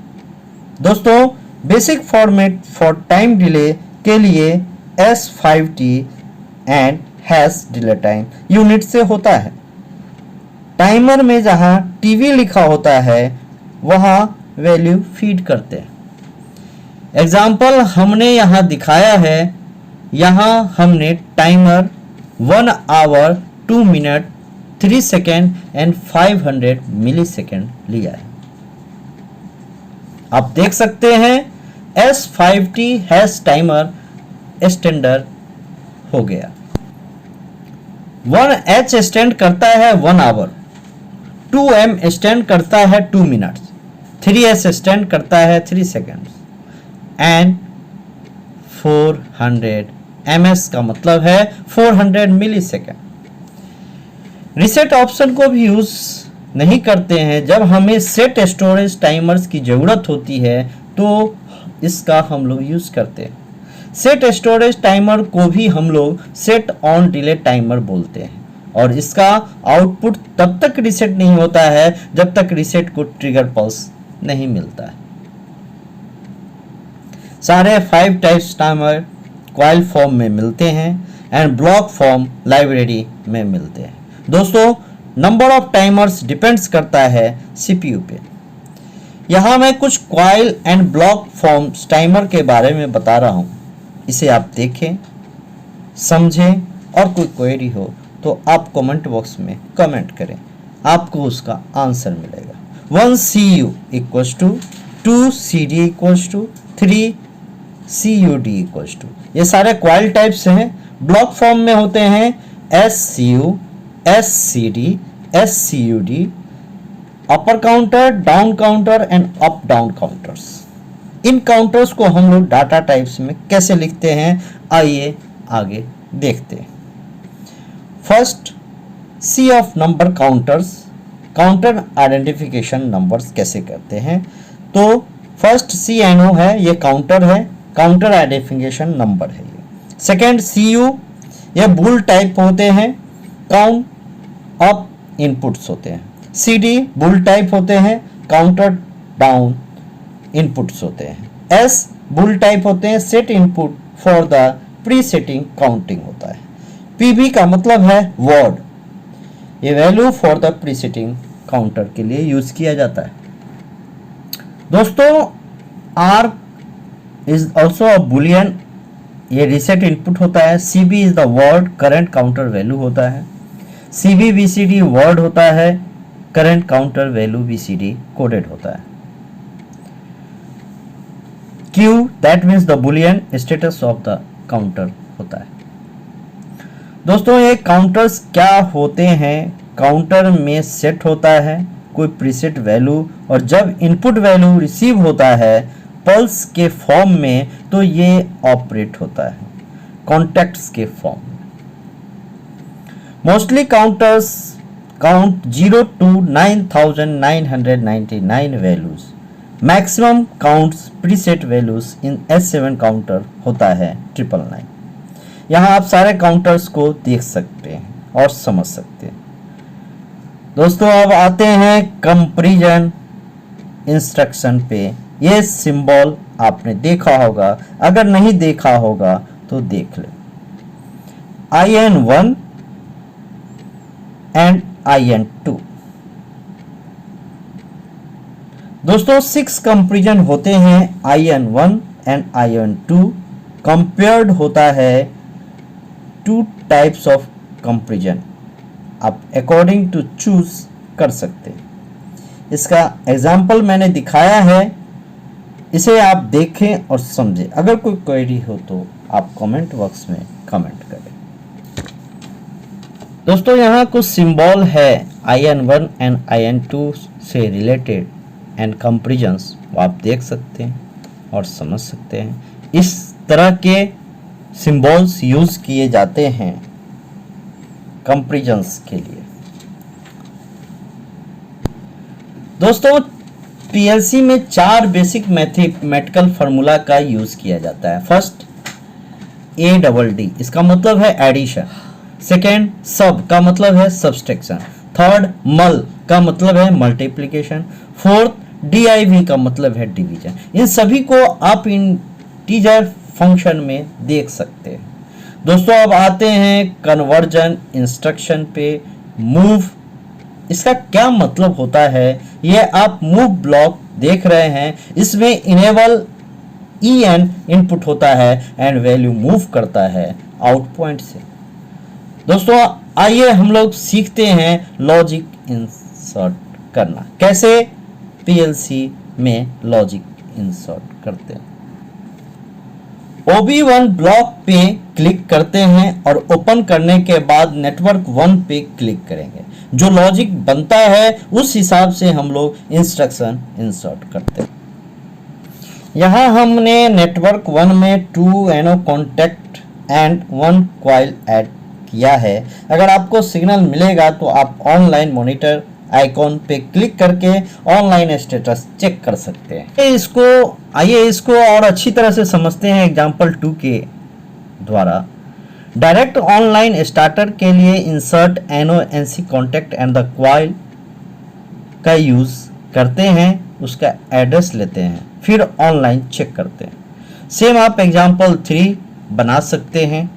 दोस्तों basic format for time delay के लिए S5T and hash delay time unit से होता है। टाइमर में जहां टीवी लिखा होता है वहां वैल्यू फीड करते हैं। एग्जाम्पल हमने यहां दिखाया है। यहां हमने timer 1 hour 2 minute 3 second and 500 millisecond लिया है। आप देख सकते हैं S5T हैश टाइमर स्टैंडर्ड हो गया। 1H स्टैंड करता है 1 आवर, 2M स्टैंड करता है 2 मिनट्स, 3S स्टैंड करता है 3 सेकेंड्स एंड 400 MS का मतलब है 400 मिली सेकेंड। रिसेट ऑप्शन को भी यूज नहीं करते हैं। जब हमें सेट स्टोरेज टाइमर्स की ज़रूरत होती है तो इसका हम लोग यूज़ करते हैं। सेट स्टोरेज टाइमर को भी हम लोग सेट ऑन डिले टाइमर बोलते हैं और इसका आउटपुट तब तक रीसेट नहीं होता है जब तक रीसेट को ट्रिगर पल्स नहीं मिलता है। सारे 5 टाइप्स टाइमर कॉइल फॉर्म में मिलते हैं एंड ब्लॉक फॉर्म लाइब्रेरी में मिलते हैं। दोस्तों नंबर ऑफ टाइमर्स डिपेंड्स करता है सीपीयू पे। यहाँ मैं कुछ coil and block forms timer के बारे में बता रहा हूँ, इसे आप देखें, समझें और कोई क्वेरी हो तो आप कमेंट बॉक्स में कमेंट करें, आपको उसका आंसर मिलेगा। 1 CU equals to 2 CD equals to 3 CUD equals to, ये सारे कॉइल टाइप्स हैं। ब्लॉक फॉर्म में होते हैं SCU, SCD, SCUD, upper counter, down counter and up down counters. इन काउंटर्स को हम लोग डाटा टाइप्स में कैसे लिखते हैं आइए आगे देखते हैं। First, see of number counters, counter identification numbers कैसे करते हैं। तो फर्स्ट CNO है, ये काउंटर है, काउंटर आइडेंटिफिकेशन नंबर है ये। सेकेंड CU, ये बुल टाइप होते हैं, काउंट अप इनपुट्स होते हैं। CD बुल टाइप होते हैं, काउंटर डाउन इनपुट्स होते हैं। S बुल टाइप होते हैं, set input for the pre setting counting होता है। PB का मतलब है वर्ड, ये value for the pre setting counter के लिए यूज किया जाता है। दोस्तों R is also a Boolean, ये रीसेट इनपुट होता है। CB is the word, current counter value होता है। CB BCD वर्ड होता है, current counter value BCD coded होता है। Q that means the Boolean status of the counter होता है। दोस्तों ये काउंटर्स क्या होते हैं, काउंटर में सेट होता है कोई प्रीसेट वैल्यू, और जब इनपुट वैल्यू रिसीव होता है पल्स के फॉर्म में तो ये ऑपरेट होता है कॉन्टेक्ट्स के फॉर्म में। Mostly counters count 0 to 9999 values. Maximum counts preset values in S7 counter होता है 999। यहाँ आप सारे काउंटर्स को देख सकते हैं और समझ सकते हैं। दोस्तों अब आते हैं कंपैरिजन इंस्ट्रक्शन पे। ये सिंबल आपने देखा होगा, अगर नहीं देखा होगा तो देख ले। IN1 and IN2। दोस्तों 6 कंपैरिजन होते हैं IN1 एंड IN2। कंपेयर्ड होता है 2 टाइप्स ऑफ कंपैरिजन, आप अकॉर्डिंग टू चूज कर सकते हैं। इसका एग्जाम्पल मैंने दिखाया है, इसे आप देखें और समझें। अगर कोई क्वेरी हो तो आप कमेंट बॉक्स में कमेंट करें। दोस्तों यहाँ कुछ सिंबल है IN1 एंड IN2 से रिलेटेड एंड कंपैरिजंस, वो आप देख सकते हैं और समझ सकते हैं। इस तरह के सिंबल्स यूज किए जाते हैं कंपैरिजंस के लिए। दोस्तों पीएलसी में 4 बेसिक मैथमेटिकल फार्मूला का यूज किया जाता है। फर्स्ट ADD, इसका मतलब है एडिशन। सेकेंड सब का मतलब है सब्सट्रैक्शन। थर्ड मल का मतलब है मल्टीप्लिकेशन। फोर्थ DIV का मतलब है डिवीजन। इन सभी को आप इंटीजर फंक्शन में देख सकते हैं। दोस्तों अब आते हैं कन्वर्जन इंस्ट्रक्शन पे। मूव, इसका क्या मतलब होता है, ये आप मूव ब्लॉक देख रहे हैं, इसमें इनेबल EN इनपुट होता है एंड वैल्यू मूव करता है आउट पॉइंट से। दोस्तों आइए हम लोग सीखते हैं लॉजिक इंसर्ट करना, कैसे पीएलसी में लॉजिक इंसर्ट करते हैं। OB1 ब्लॉक पे क्लिक करते हैं और ओपन करने के बाद नेटवर्क 1 पे क्लिक करेंगे। जो लॉजिक बनता है उस हिसाब से हम लोग इंस्ट्रक्शन इंसर्ट करते हैं। यहाँ हमने नेटवर्क 1 में 2 NO contact and 1 coil add किया है। अगर आपको सिग्नल मिलेगा तो आप ऑनलाइन मॉनिटर आइकॉन पे क्लिक करके ऑनलाइन स्टेटस चेक कर सकते हैं। आइए इसको और अच्छी तरह से समझते हैं एग्जांपल 2 के द्वारा। डायरेक्ट ऑनलाइन स्टार्टर के लिए insert NO NC contact and the coil का यूज करते हैं, उसका एड्रेस लेते हैं, फिर ऑनलाइन चेक करते हैं। सेम आप एग्जांपल 3 बना सकते हैं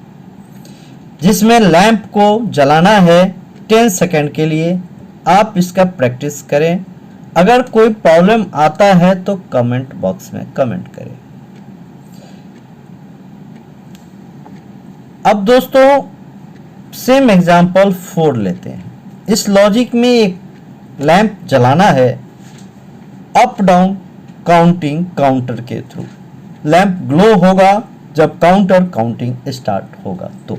जिसमें लैंप को जलाना है 10 सेकंड के लिए। आप इसका प्रैक्टिस करें। अगर कोई प्रॉब्लम आता है तो कमेंट बॉक्स में कमेंट करें। अब दोस्तों सेम एग्जांपल 4 लेते हैं। इस लॉजिक में एक लैंप जलाना है अप डाउन काउंटिंग काउंटर के थ्रू। लैंप ग्लो होगा जब काउंटर काउंटिंग स्टार्ट होगा। तो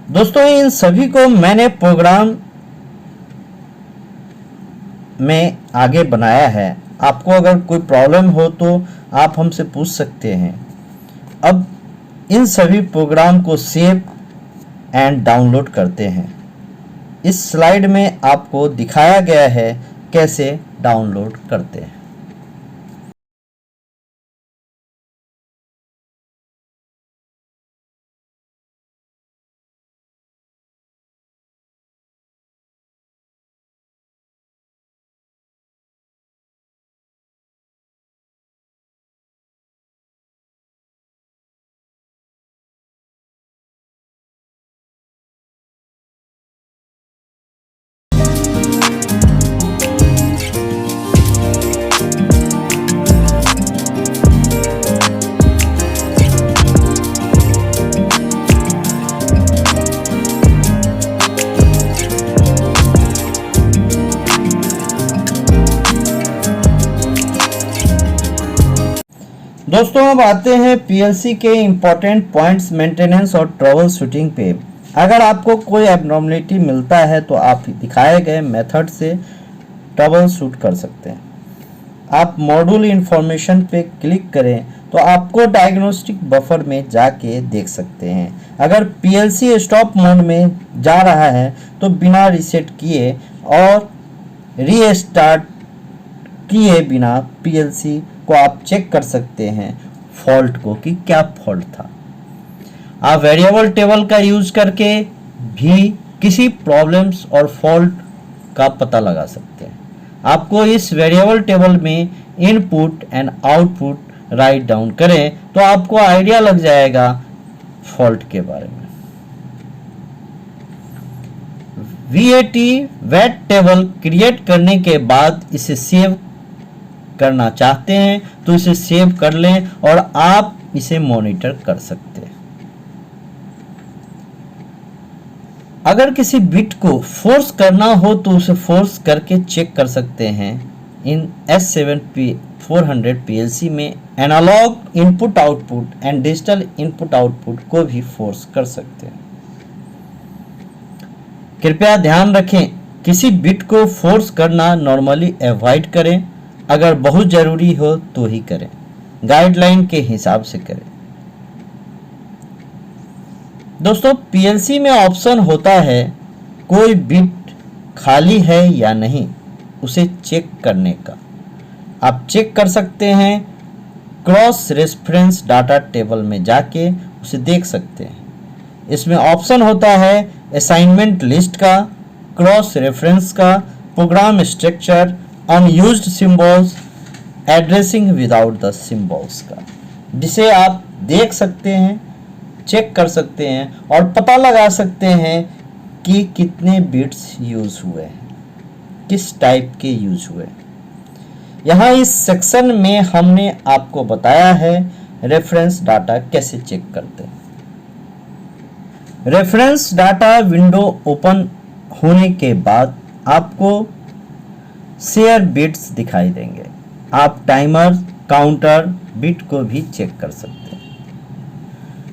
दोस्तों इन सभी को मैंने प्रोग्राम में आगे बनाया है। आपको अगर कोई प्रॉब्लम हो तो आप हमसे पूछ सकते हैं। अब इन सभी प्रोग्राम को सेव एंड डाउनलोड करते हैं। इस स्लाइड में आपको दिखाया गया है कैसे डाउनलोड करते हैं। दोस्तों अब आते हैं पीएलसी के इम्पोर्टेंट पॉइंट्स मेंटेनेंस और ट्रबल शूटिंग पे। अगर आपको कोई एबनॉर्मलिटी मिलता है तो आप दिखाए गए मेथड से ट्रबल शूट कर सकते हैं। आप मॉड्यूल इंफॉर्मेशन पे क्लिक करें तो आपको डायग्नोस्टिक बफर में जाके देख सकते हैं। अगर पीएलसी स्टॉप मोड में जा रहा है तो बिना रीसेट किए और रीस्टार्ट किए बिना पीएलसी को आप चेक कर सकते हैं फॉल्ट को कि क्या फॉल्ट था। आप वेरिएबल टेबल का यूज करके भी किसी प्रॉब्लम्स और फॉल्ट का पता लगा सकते हैं। आपको इस वेरिएबल टेबल में input and output write down करें तो आपको आइडिया लग जाएगा फॉल्ट के बारे में। वेट टेबल क्रिएट करने के बाद इसे सेव करना चाहते हैं तो इसे सेव कर लें और आप इसे मॉनिटर कर सकते हैं। अगर किसी बिट को फोर्स करना हो तो उसे फोर्स करके चेक कर सकते हैं। इन S7-400 PLC में analogue input output and digital input output को भी फोर्स कर सकते हैं। कृपया ध्यान रखें, किसी बिट को फोर्स करना नॉर्मली अवॉइड करें। अगर बहुत जरूरी हो तो ही करें, गाइडलाइन के हिसाब से करें। दोस्तों पीएलसी में ऑप्शन होता है कोई बिट खाली है या नहीं उसे चेक करने का। आप चेक कर सकते हैं क्रॉस रेफरेंस डाटा टेबल में जाके उसे देख सकते हैं। इसमें ऑप्शन होता है असाइनमेंट लिस्ट का, क्रॉस रेफरेंस का, program structure, unused symbols, addressing without the symbols का, जिसे आप देख सकते हैं, चेक कर सकते हैं और पता लगा सकते हैं कि कितने बिट्स यूज हुए हैं, किस टाइप के यूज हुए। यहाँ इस सेक्शन में हमने आपको बताया है रेफरेंस डाटा कैसे चेक करते हैं। रेफरेंस डाटा विंडो ओपन होने के बाद आपको शेयर बिट्स दिखाई देंगे। आप टाइमर, काउंटर बिट को भी चेक कर सकते हैं।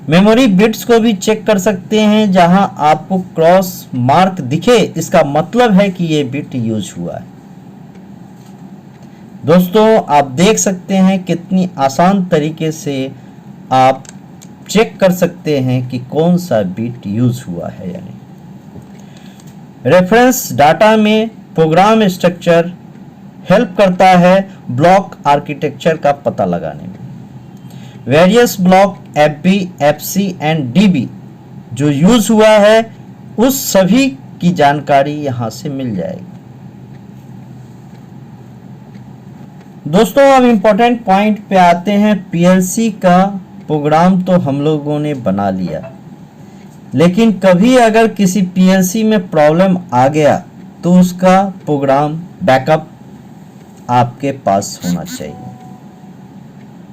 मेमोरी बिट्स को भी चेक कर सकते हैं। जहां आपको क्रॉस मार्क दिखे इसका मतलब है कि ये बिट यूज हुआ है। दोस्तों आप देख सकते हैं कितनी आसान तरीके से आप चेक कर सकते हैं कि कौन सा बिट यूज हुआ है या नहीं। रेफरेंस डाटा में प्रोग्राम स्ट्रक्चर हेल्प करता है ब्लॉक आर्किटेक्चर का पता लगाने में। Various block FB, FC and DB जो यूज हुआ है उस सभी की जानकारी यहां से मिल जाएगी। दोस्तों अब इंपॉर्टेंट पॉइंट पे आते हैं। पीएलसी का प्रोग्राम तो हम लोगों ने बना लिया, लेकिन कभी अगर किसी पीएलसी में प्रॉब्लम आ गया तो उसका प्रोग्राम बैकअप आपके पास होना चाहिए।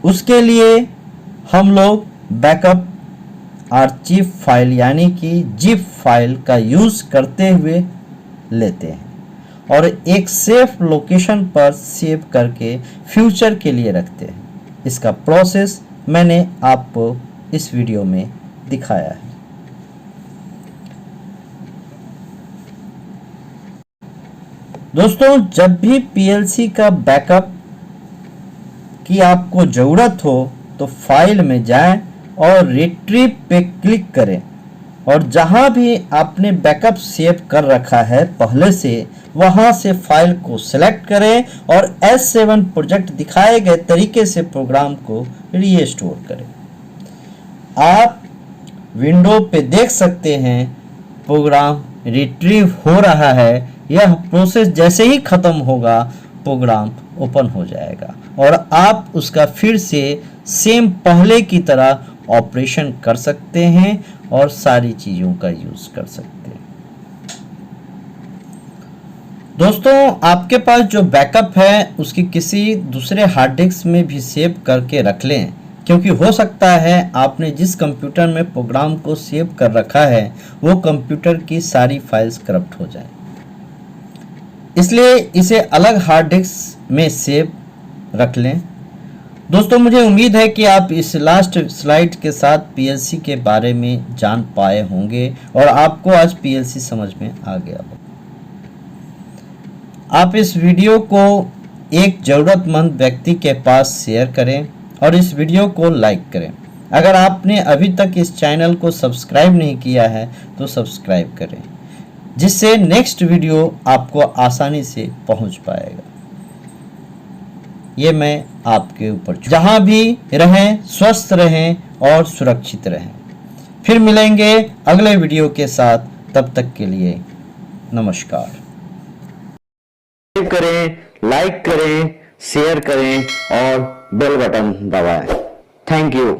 उसके लिए हम लोग बैकअप आर्चिव फाइल यानी कि जिप फाइल का यूज करते हुए लेते हैं और एक सेफ लोकेशन पर सेव करके फ्यूचर के लिए रखते हैं। इसका प्रोसेस मैंने आपको इस वीडियो में दिखाया है। दोस्तों जब भी पीएलसी का बैकअप की आपको ज़रूरत हो तो फाइल में जाएं और रिट्रीव पे क्लिक करें और जहां भी आपने बैकअप सेव कर रखा है पहले से वहां से फाइल को सेलेक्ट करें और S7 प्रोजेक्ट दिखाए गए तरीके से प्रोग्राम को रीस्टोर करें। आप विंडो पे देख सकते हैं प्रोग्राम रिट्रीव हो रहा है। यह प्रोसेस जैसे ही खत्म होगा प्रोग्राम ओपन हो जाएगा और आप उसका फिर से सेम पहले की तरह ऑपरेशन कर सकते हैं और सारी चीज़ों का यूज़ कर सकते हैं। दोस्तों आपके पास जो बैकअप है उसकी किसी दूसरे हार्ड डिस्क में भी सेव करके रख लें, क्योंकि हो सकता है आपने जिस कंप्यूटर में प्रोग्राम को सेव कर रखा है वो कंप्यूटर की सारी फाइल्स करप्ट हो जाएं। इसलिए इसे अलग हार्ड डिस्क में सेव रख लें दोस्तों मुझे उम्मीद है कि आप इस लास्ट स्लाइड के साथ पीएलसी के बारे में जान पाए होंगे और आपको आज पीएलसी समझ में आ गया हो। आप इस वीडियो को एक ज़रूरतमंद व्यक्ति के पास शेयर करें और इस वीडियो को लाइक करें। अगर आपने अभी तक इस चैनल को सब्सक्राइब नहीं किया है तो सब्सक्राइब करें, जिससे नेक्स्ट वीडियो आपको आसानी से पहुंच पाएगा। ये मैं आपके ऊपर जहां भी रहें स्वस्थ रहें और सुरक्षित रहें। फिर मिलेंगे अगले वीडियो के साथ, तब तक के लिए नमस्कार। लाइक करें, शेयर करें और बेल बटन दबाएं। Thank you.